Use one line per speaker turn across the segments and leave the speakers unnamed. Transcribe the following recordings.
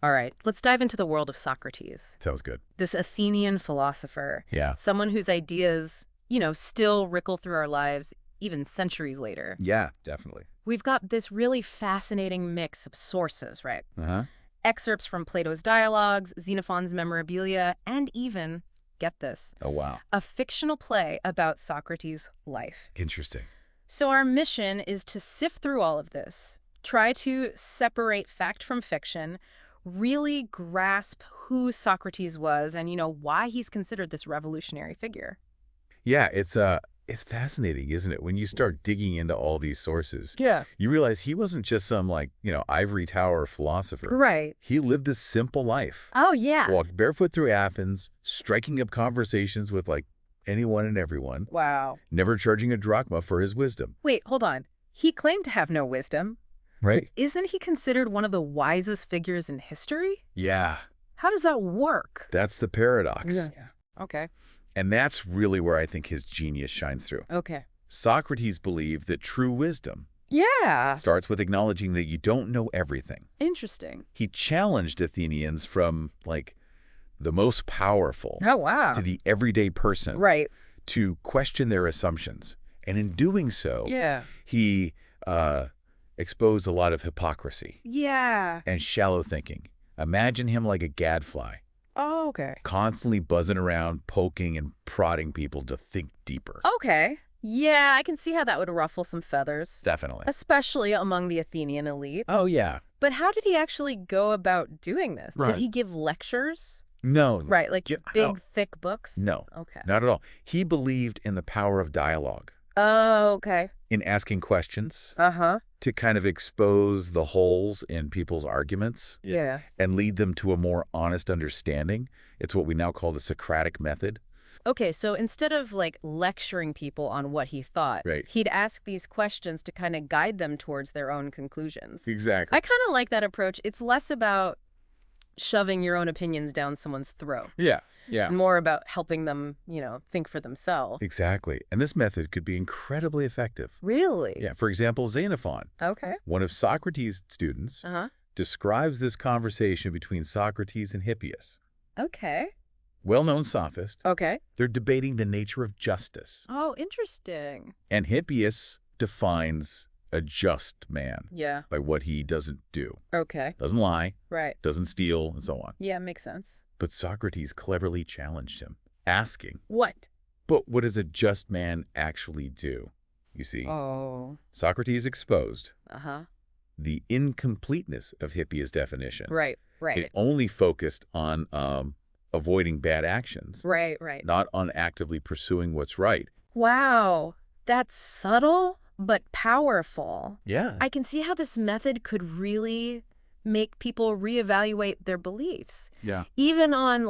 All right, let's dive into the world of Socrates.
Sounds good.
This Athenian philosopher.
Yeah.
Someone whose ideas, still rickle through our lives even centuries later.
Yeah, definitely.
We've got this really fascinating mix of sources, right?
Uh-huh.
Excerpts from Plato's dialogues, Xenophon's Memorabilia, and even, get this,
Oh, wow.
a fictional play about Socrates' life.
Interesting.
So our mission is to sift through all of this, try to separate fact from fiction, really grasp who Socrates was and, why he's considered this revolutionary figure.
Yeah, it's fascinating, isn't it? When you start digging into all these sources,
Yeah.
you realize he wasn't just some ivory tower philosopher.
Right.
He lived this simple life.
Oh, yeah.
Walked barefoot through Athens, striking up conversations with anyone and everyone,
Wow.
never charging a drachma for his wisdom.
Wait, hold on. He claimed to have no wisdom.
Right?
Isn't he considered one of the wisest figures in history?
Yeah,
How does that work?
that's the paradox.
Yeah. Okay.
And that's really where I think his genius shines through.
Okay.
Socrates believed that true wisdom
Yeah.
starts with acknowledging that you don't know everything.
Interesting.
He challenged Athenians from, the most powerful
Oh, wow.
to the everyday person
Right.
to question their assumptions. And in doing so,
Yeah.
he exposed a lot of hypocrisy
Yeah.
and shallow thinking. Imagine him like a gadfly,
Oh, okay.
constantly buzzing around, poking and prodding people to think deeper.
Okay. Yeah, I can see how that would ruffle some feathers,
Definitely.
especially among the Athenian elite.
Oh, yeah.
But how did he actually go about doing this?
Right.
Did he give lectures?
No.
Right, like
Yeah,
big,
no.
thick books?
No,
Okay.
not at all. He believed in the power of dialogue,
Oh, okay.
in asking questions
Uh-huh.
to kind of expose the holes in people's arguments
Yeah.
and lead them to a more honest understanding. It's what we now call the Socratic method.
Okay, so instead of lecturing people on what he thought,
Right.
he'd ask these questions to kind of guide them towards their own conclusions.
Exactly.
I kind of like that approach. It's less about shoving your own opinions down someone's throat,
Yeah. Yeah.
and more about helping them, think for themselves.
Exactly. And this method could be incredibly effective.
Really?
Yeah. For example, Xenophon,
Okay.
one of Socrates' students,
Uh-huh.
describes this conversation between Socrates and Hippias.
Okay.
Well-known sophist.
Okay.
They're debating the nature of justice.
Oh, interesting.
And Hippias defines a just man
Yeah.
by what he doesn't do.
Okay.
Doesn't lie,
Right.
doesn't steal, and so on.
Yeah, makes sense.
But Socrates cleverly challenged him, asking,
What?
but what does a just man actually do? You see,
Oh.
Socrates exposed
Uh-huh.
the incompleteness of Hippias' definition.
Right. Right.
It only focused on avoiding bad actions,
Right. Right.
not on actively pursuing what's right.
Wow. That's subtle, but powerful.
Yeah.
I can see how this method could really make people reevaluate their beliefs,
Yeah.
even on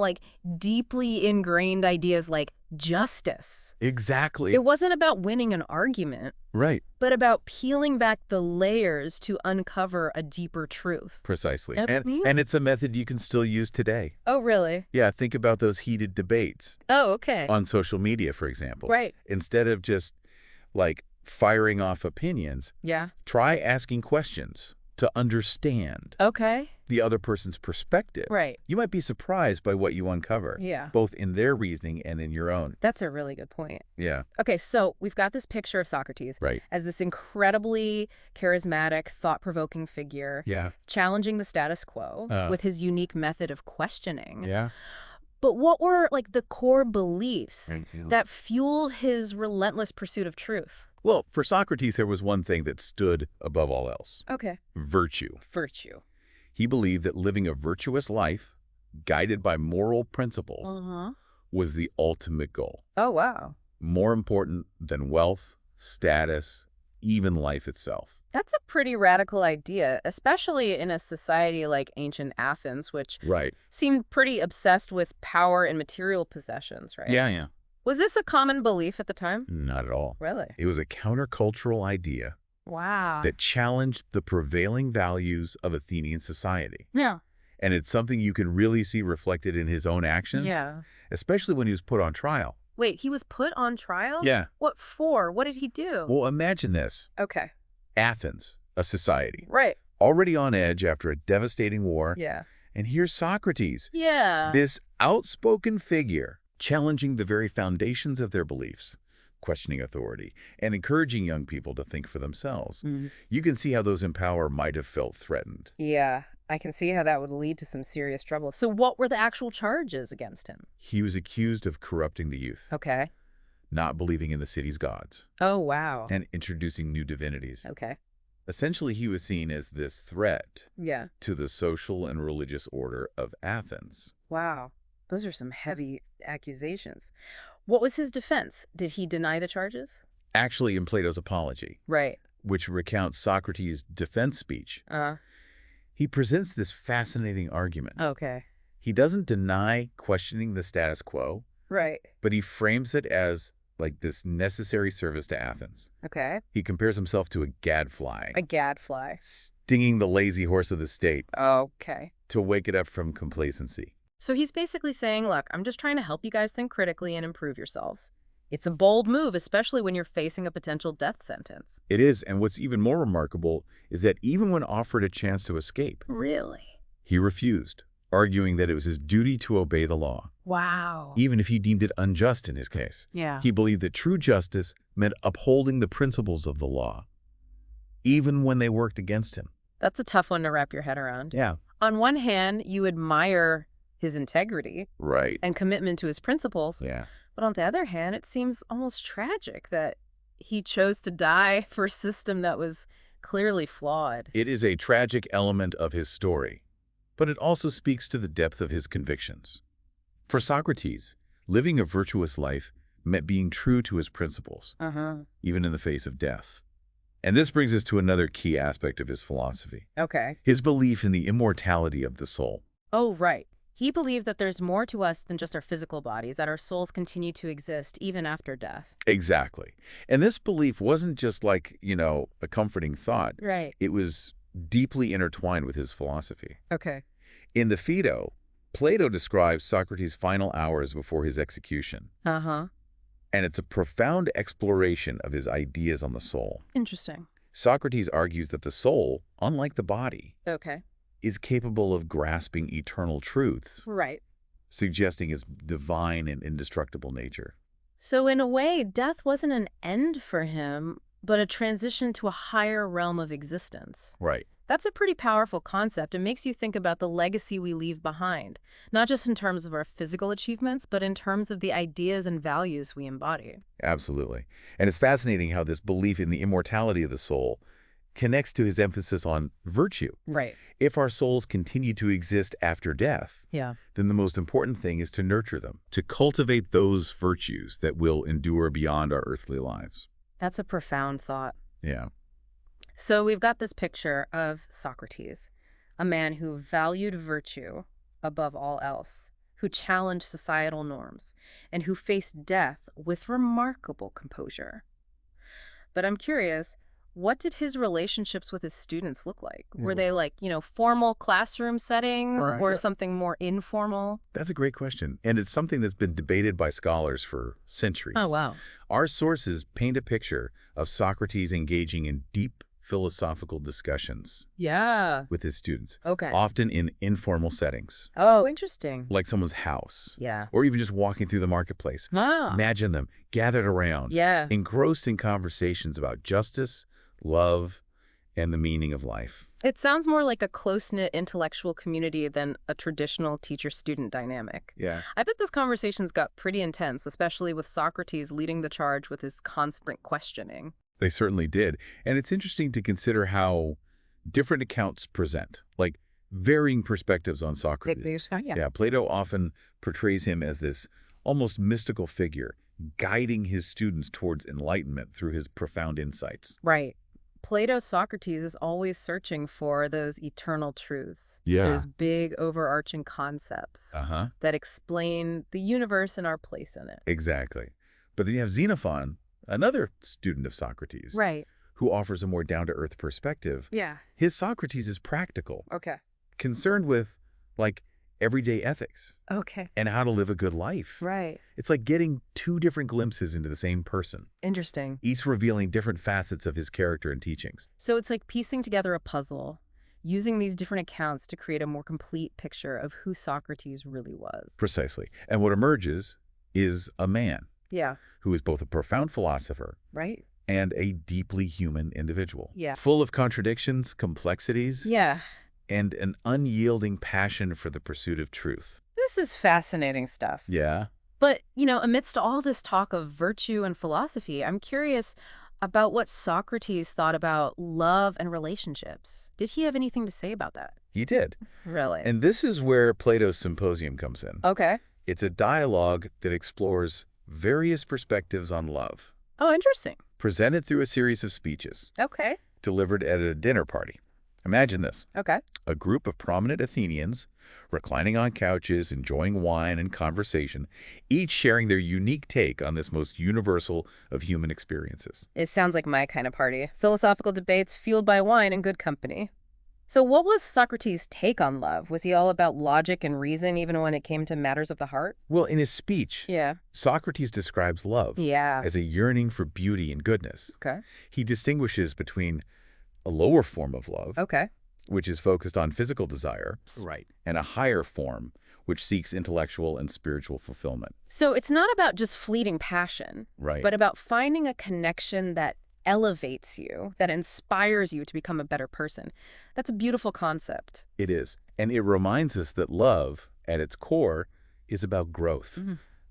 deeply ingrained ideas like justice.
Exactly.
It wasn't about winning an argument,
Right.
but about peeling back the layers to uncover a deeper truth.
Precisely.
Yep.
And it's a method you can still use today.
Oh, really?
Yeah, think about those heated debates
Oh, okay.
on social media, for example.
Right.
Instead of just firing off opinions,
Yeah.
try asking questions to understand
Okay.
the other person's perspective.
Right.
You might be surprised by what you uncover,
Yeah.
both in their reasoning and in your own.
That's a really good point.
Yeah,
Okay, so we've got this picture of Socrates
right.
as this incredibly charismatic, thought-provoking figure,
Yeah,
challenging the status quo with his unique method of questioning.
yeah.
But what were the core beliefs
That
that fueled his relentless pursuit of truth?
Well, for Socrates, there was one thing that stood above all else:
Okay.
virtue.
Virtue.
He believed that living a virtuous life, guided by moral principles,
Uh-huh.
was the ultimate goal.
Oh, wow.
More important than wealth, status, even life itself.
That's a pretty radical idea, especially in a society like ancient Athens, which
Right.
seemed pretty obsessed with power and material possessions, right?
Yeah.
Was this a common belief at the time?
Not at all.
Really?
It was a countercultural idea
Wow.
that challenged the prevailing values of Athenian society.
Yeah.
And it's something you can really see reflected in his own actions,
Yeah.
especially when he was put on trial.
Wait, he was put on trial?
Yeah.
What for? What did he do?
Well, imagine this.
Okay.
Athens, a society,
Right.
already on edge after a devastating war,
Yeah.
And here's Socrates,
Yeah.
this outspoken figure, challenging the very foundations of their beliefs, questioning authority, and encouraging young people to think for themselves.
Mhm.
You can see how those in power might have felt threatened.
Yeah, I can see how that would lead to some serious trouble. So what were the actual charges against him?
He was accused of corrupting the youth,
Okay.
not believing in the city's gods,
Oh, wow.
and introducing new divinities.
Okay.
Essentially, he was seen as this threat
Yeah.
to the social and religious order of Athens.
Wow. Those are some heavy accusations. What was his defense? Did he deny the charges?
Actually, in Plato's Apology,
Right.
which recounts Socrates' defense speech, he presents this fascinating argument.
Okay.
He doesn't deny questioning the status quo,
Right.
but he frames it as like this necessary service to Athens.
Okay.
He compares himself to a gadfly,
A gadfly.
stinging the lazy horse of the state
Okay.
to wake it up from complacency.
So he's basically saying, look, I'm just trying to help you guys think critically and improve yourselves. It's a bold move, especially when you're facing a potential death sentence.
It is, and what's even more remarkable is that even when offered a chance to escape,
Really?
he refused, arguing that it was his duty to obey the law,
Wow.
even if he deemed it unjust in his case.
Yeah.
He believed that true justice meant upholding the principles of the law, even when they worked against him.
That's a tough one to wrap your head around.
Yeah.
On one hand, you admire his integrity
Right.
and commitment to his principles.
Yeah.
But on the other hand, it seems almost tragic that he chose to die for a system that was clearly flawed.
It is a tragic element of his story, but it also speaks to the depth of his convictions. For Socrates, living a virtuous life meant being true to his principles, even in the face of death. And this brings us to another key aspect of his philosophy,
Okay.
his belief in the immortality of the soul.
Oh, right. He believed that there's more to us than just our physical bodies, that our souls continue to exist even after death.
Exactly. And this belief wasn't just like, a comforting thought.
Right.
It was deeply intertwined with his philosophy.
Okay.
In the Phaedo, Plato describes Socrates' final hours before his execution.
Uh-huh.
And it's a profound exploration of his ideas on the soul.
Interesting.
Socrates argues that the soul, unlike the body,
Okay.
is capable of grasping eternal truths,
Right.
suggesting its divine and indestructible nature.
So in a way, death wasn't an end for him, but a transition to a higher realm of existence.
Right.
That's a pretty powerful concept. It makes you think about the legacy we leave behind, not just in terms of our physical achievements, but in terms of the ideas and values we embody.
Absolutely. And it's fascinating how this belief in the immortality of the soul connects to his emphasis on virtue.
Right.
If our souls continue to exist after death,
Yeah.
then the most important thing is to nurture them, to cultivate those virtues that will endure beyond our earthly lives.
That's a profound thought.
Yeah.
So we've got this picture of Socrates, a man who valued virtue above all else, who challenged societal norms, and who faced death with remarkable composure. But I'm curious, what did his relationships with his students look like? Were they like, formal classroom settings or something more informal?
That's a great question, and it's something that's been debated by scholars for centuries.
Oh, wow.
Our sources paint a picture of Socrates engaging in deep philosophical discussions
Yeah.
with his students,
Okay.
often in informal settings,
Oh, interesting.
like someone's house,
Yeah.
or even just walking through the marketplace.
Ah.
Imagine them gathered around,
Yeah.
engrossed in conversations about justice, love, and the meaning of life.
It sounds more like a close-knit intellectual community than a traditional teacher-student dynamic.
Yeah.
I bet those conversations got pretty intense, especially with Socrates leading the charge with his constant questioning.
They certainly did. And it's interesting to consider how different accounts present, like varying perspectives on Socrates. Yeah, Plato often portrays him as this almost mystical figure, guiding his students towards enlightenment through his profound insights.
Right. Plato's Socrates is always searching for those eternal truths.
Yeah.
Those big overarching concepts that explain the universe and our place in it.
Exactly. But then you have Xenophon, another student of Socrates,
Right.
who offers a more down-to-earth perspective.
Yeah.
His Socrates is practical,
Okay.
concerned with, everyday ethics
Okay.
and how to live a good life.
Right.
It's like getting two different glimpses into the same person,
Interesting.
each revealing different facets of his character and teachings.
So it's like piecing together a puzzle. using these different accounts to create a more complete picture of who Socrates really was.
Precisely. And what emerges is a man
Yeah.
who is both a profound philosopher
Right?
and a deeply human individual.
Yeah.
Full of contradictions, complexities,
Yeah.
and an unyielding passion for the pursuit of truth.
This is fascinating stuff.
Yeah.
But, amidst all this talk of virtue and philosophy, I'm curious about what Socrates thought about love and relationships. Did he have anything to say about that?
He did.
Really?
And this is where Plato's Symposium comes in.
Okay.
It's a dialogue that explores various perspectives on love,
Oh, interesting.
presented through a series of speeches
Okay.
delivered at a dinner party. Imagine this.
Okay.
A group of prominent Athenians reclining on couches, enjoying wine and conversation, each sharing their unique take on this most universal of human experiences.
It sounds like my kind of party. Philosophical debates fueled by wine and good company. So what was Socrates' take on love? Was he all about logic and reason even when it came to matters of the heart?
Well, in his speech,
Yeah.
Socrates describes love
Yeah.
as a yearning for beauty and goodness.
Okay.
He distinguishes between a lower form of love,
Okay.
which is focused on physical desire,
Right.
and a higher form, which seeks intellectual and spiritual fulfillment.
So it's not about just fleeting passion,
Right.
but about finding a connection that elevates you, that inspires you to become a better person. That's a beautiful concept.
It is. And it reminds us that love, at its core, is about growth,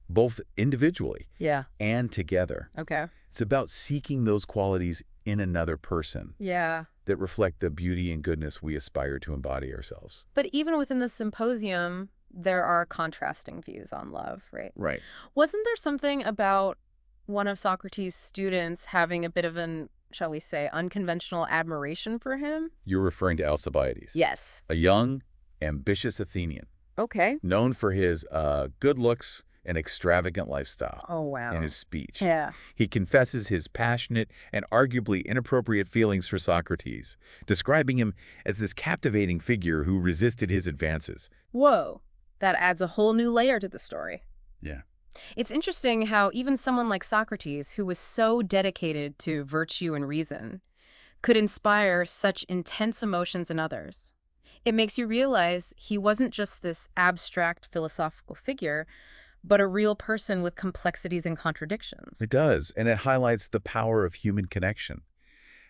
both individually
Yeah.
and together.
Okay.
It's about seeking those qualities in another person
Yeah.
that reflect the beauty and goodness we aspire to embody ourselves.
But even within the symposium, there are contrasting views on love, right?
Right.
Wasn't there something about one of Socrates' students having a bit of an, shall we say, unconventional admiration for him?
You're referring to Alcibiades.
Yes.
A young, ambitious Athenian,
Okay.
known for his good looks and extravagant lifestyle.
Oh, wow.
In his speech.
Yeah.
He confesses his passionate and arguably inappropriate feelings for Socrates, describing him as this captivating figure who resisted his advances.
Whoa. That adds a whole new layer to the story.
Yeah.
It's interesting how even someone like Socrates, who was so dedicated to virtue and reason, could inspire such intense emotions in others. It makes you realize he wasn't just this abstract philosophical figure, but a real person with complexities and contradictions.
It does, and it highlights the power of human connection.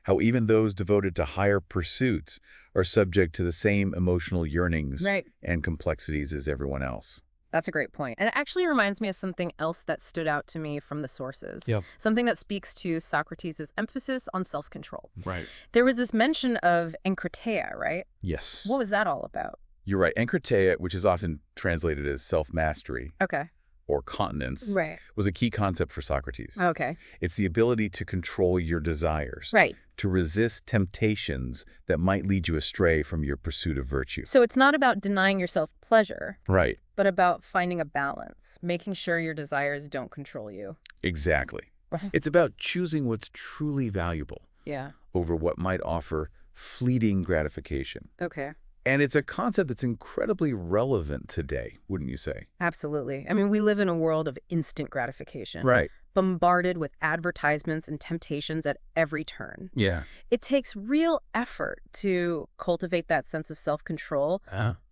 How even those devoted to higher pursuits are subject to the same emotional yearnings
Right.
and complexities as everyone else.
That's a great point. And it actually reminds me of something else that stood out to me from the sources.
Yep.
Something that speaks to Socrates' emphasis on self-control.
Right.
There was this mention of enkrateia, right?
Yes.
What was that all about?
You're right. Enkrateia, which is often translated as self-mastery
Okay.
or continence,
Right.
was a key concept for Socrates.
Okay.
It's the ability to control your desires,
Right.
to resist temptations that might lead you astray from your pursuit of virtue.
So it's not about denying yourself pleasure,
Right.
but about finding a balance, making sure your desires don't control you.
Exactly.
Right.
It's about choosing what's truly valuable
Yeah.
over what might offer fleeting gratification.
Okay.
And it's a concept that's incredibly relevant today, wouldn't you say?
Absolutely. I mean, we live in a world of instant gratification.
Right.
Bombarded with advertisements and temptations at every turn.
Yeah.
It takes real effort to cultivate that sense of self-control,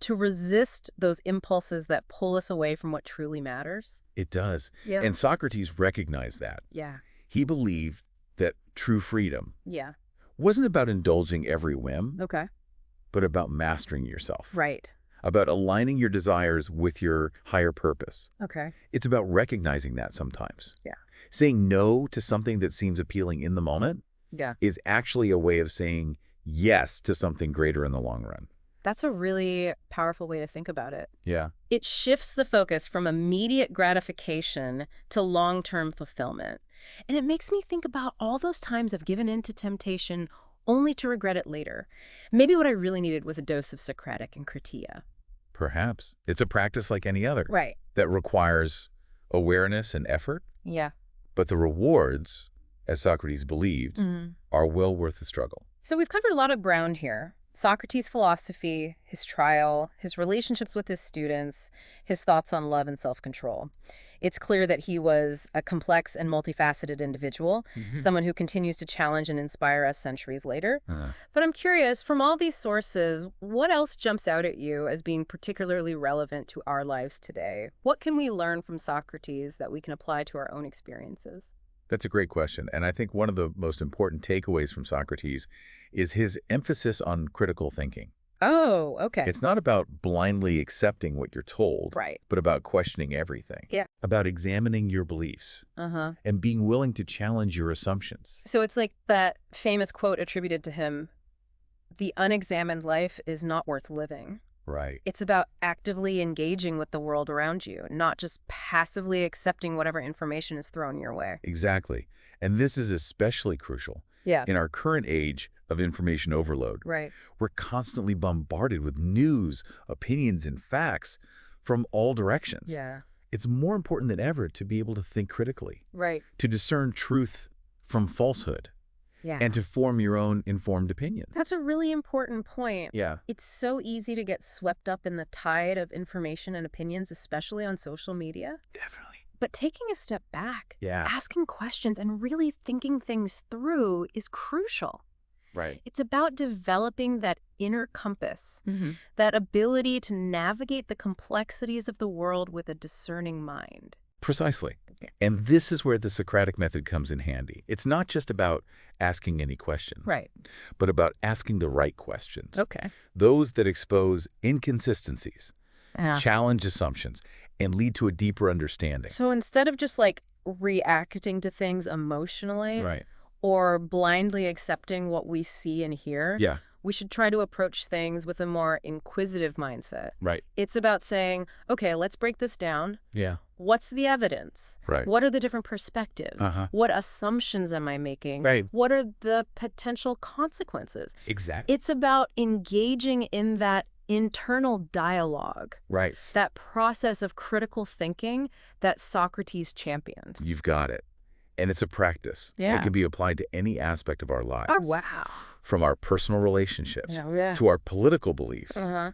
to resist those impulses that pull us away from what truly matters.
It does.
Yeah.
And Socrates recognized that.
Yeah.
He believed that true freedom
Yeah.
wasn't about indulging every whim,
Okay.
but about mastering yourself.
Right.
About aligning your desires with your higher purpose.
Okay.
It's about recognizing that sometimes.
Yeah.
Saying no to something that seems appealing in the moment
Yeah.
is actually a way of saying yes to something greater in the long run.
That's a really powerful way to think about it.
Yeah.
It shifts the focus from immediate gratification to long-term fulfillment. And it makes me think about all those times I've given in to temptation only to regret it later. Maybe what I really needed was a dose of Socratic enkrateia.
Perhaps. It's a practice like any other.
Right.
That requires awareness and effort,
Yeah.
but the rewards, as Socrates believed, are well worth the struggle.
So we've covered a lot of ground here. Socrates' philosophy, his trial, his relationships with his students, his thoughts on love and self-control. It's clear that he was a complex and multifaceted individual, someone who continues to challenge and inspire us centuries later. But I'm curious, from all these sources, what else jumps out at you as being particularly relevant to our lives today? What can we learn from Socrates that we can apply to our own experiences?
That's a great question. And I think one of the most important takeaways from Socrates is his emphasis on critical thinking.
Oh, okay.
It's not about blindly accepting what you're told,
Right.
but about questioning everything.
Yeah.
About examining your beliefs and being willing to challenge your assumptions.
So it's like that famous quote attributed to him, "The unexamined life is not worth living."
Right.
It's about actively engaging with the world around you, not just passively accepting whatever information is thrown your way.
Exactly. And this is especially crucial.
Yeah.
In our current age of information overload,
Right.
we're constantly bombarded with news, opinions, and facts from all directions.
Yeah.
It's more important than ever to be able to think critically,
Right.
to discern truth from falsehood,
Yeah.
and to form your own informed opinions.
That's a really important point.
Yeah.
It's so easy to get swept up in the tide of information and opinions, especially on social media.
Definitely.
But taking a step back,
Yeah.
asking questions and really thinking things through is crucial.
Right.
It's about developing that inner compass, that ability to navigate the complexities of the world with a discerning mind.
Precisely. And this is where the Socratic method comes in handy. It's not just about asking any question,
Right.
but about asking the right questions.
Okay.
Those that expose inconsistencies,
Yeah.
challenge assumptions, and lead to a deeper understanding.
So instead of just like reacting to things emotionally
Right.
or blindly accepting what we see and hear,
Yeah.
we should try to approach things with a more inquisitive mindset.
Right.
It's about saying, okay, let's break this down.
Yeah.
What's the evidence?
Right.
What are the different perspectives? What assumptions am I making?
Right.
What are the potential consequences?
Exactly.
It's about engaging in that internal dialogue,
Right.
that process of critical thinking that Socrates championed.
You've got it. And it's a practice.
Yeah.
It can be applied to any aspect of our lives.
Oh, wow.
From our personal relationships
Yeah.
to our political beliefs,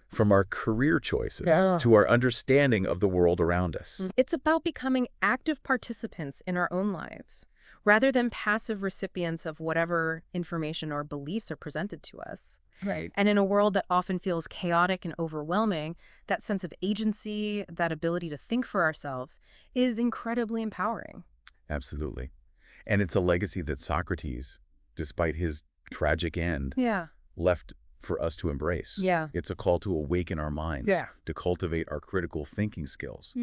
from our career choices to our understanding of the world around us.
It's about becoming active participants in our own lives, rather than passive recipients of whatever information or beliefs are presented to us.
Right.
And in a world that often feels chaotic and overwhelming, that sense of agency, that ability to think for ourselves, is incredibly empowering.
Absolutely. And it's a legacy that Socrates, despite his tragic end,
Yeah.
left for us to embrace.
Yeah.
It's a call to awaken our minds, to cultivate our critical thinking skills,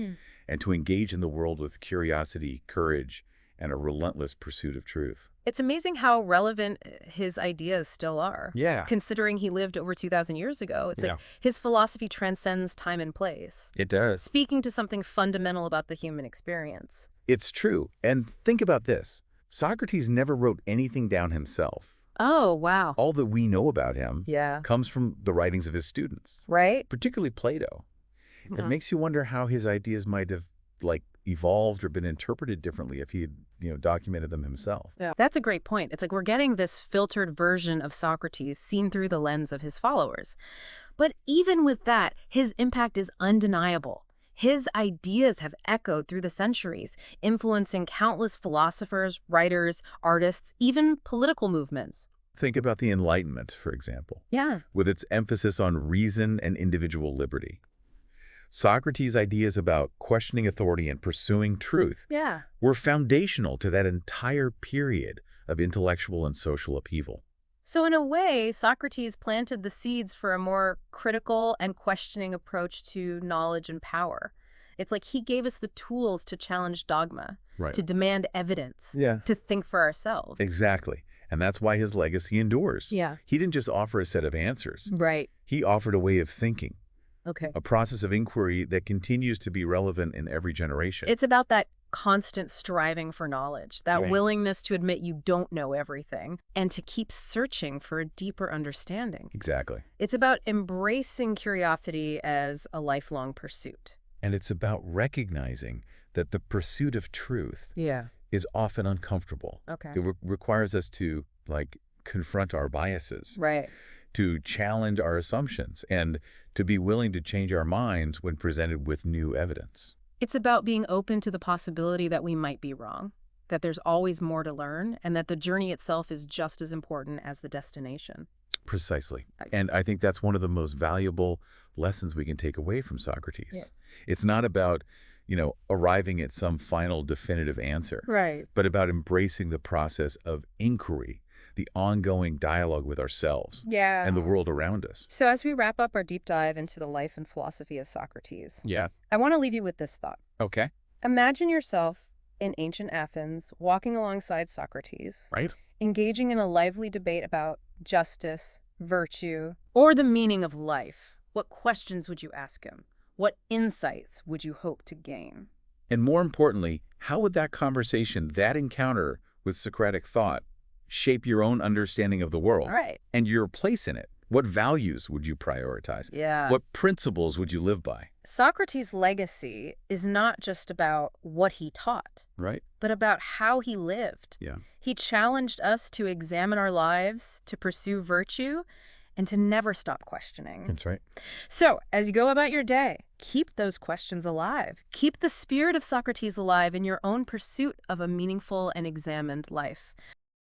and to engage in the world with curiosity, courage, and a relentless pursuit of truth.
It's amazing how relevant his ideas still are.
Yeah.
Considering he lived over 2,000 years ago, it's like his philosophy transcends time and place,
It does.
speaking to something fundamental about the human experience.
It's true. And think about this. Socrates never wrote anything down himself.
Oh, wow.
All that we know about him
Yeah.
comes from the writings of his students,
Right?
particularly Plato. It makes you wonder how his ideas might have evolved or been interpreted differently if he had, documented them himself.
Yeah. That's a great point. It's like we're getting this filtered version of Socrates seen through the lens of his followers. But even with that, his impact is undeniable. His ideas have echoed through the centuries, influencing countless philosophers, writers, artists, even political movements.
Think about the Enlightenment, for example,
Yeah.
with its emphasis on reason and individual liberty. Socrates' ideas about questioning authority and pursuing truth
Yeah.
were foundational to that entire period of intellectual and social upheaval.
So in a way, Socrates planted the seeds for a more critical and questioning approach to knowledge and power. It's like he gave us the tools to challenge dogma,
Right.
to demand evidence,
Yeah.
to think for ourselves.
Exactly. And that's why his legacy endures.
Yeah.
He didn't just offer a set of answers.
Right.
He offered a way of thinking,
Okay.
a process of inquiry that continues to be relevant in every generation.
It's about that constant striving for knowledge, that
Right.
willingness to admit you don't know everything, and to keep searching for a deeper understanding.
Exactly.
It's about embracing curiosity as a lifelong pursuit.
And it's about recognizing that the pursuit of truth
Yeah.
is often uncomfortable.
Okay.
It requires us to, confront our biases,
Right.
to challenge our assumptions, and to be willing to change our minds when presented with new evidence.
It's about being open to the possibility that we might be wrong, that there's always more to learn, and that the journey itself is just as important as the destination.
Precisely. And I think that's one of the most valuable lessons we can take away from Socrates.
Yeah.
It's not about, arriving at some final definitive answer,
Right.
but about embracing the process of inquiry, the ongoing dialogue with ourselves and the world around us.
So as we wrap up our deep dive into the life and philosophy of Socrates,
Yeah.
I want to leave you with this thought.
Okay.
Imagine yourself in ancient Athens, walking alongside Socrates,
Right.
engaging in a lively debate about justice, virtue, or the meaning of life. What questions would you ask him? What insights would you hope to gain?
And more importantly, how would that conversation, that encounter with Socratic thought, shape your own understanding of the world
Right.
and your place in it? What values would you prioritize?
Yeah.
What principles would you live by?
Socrates' legacy is not just about what he taught,
Right?
but about how he lived.
Yeah.
He challenged us to examine our lives, to pursue virtue, and to never stop questioning.
That's right.
So, as you go about your day, keep those questions alive. Keep the spirit of Socrates alive in your own pursuit of a meaningful and examined life.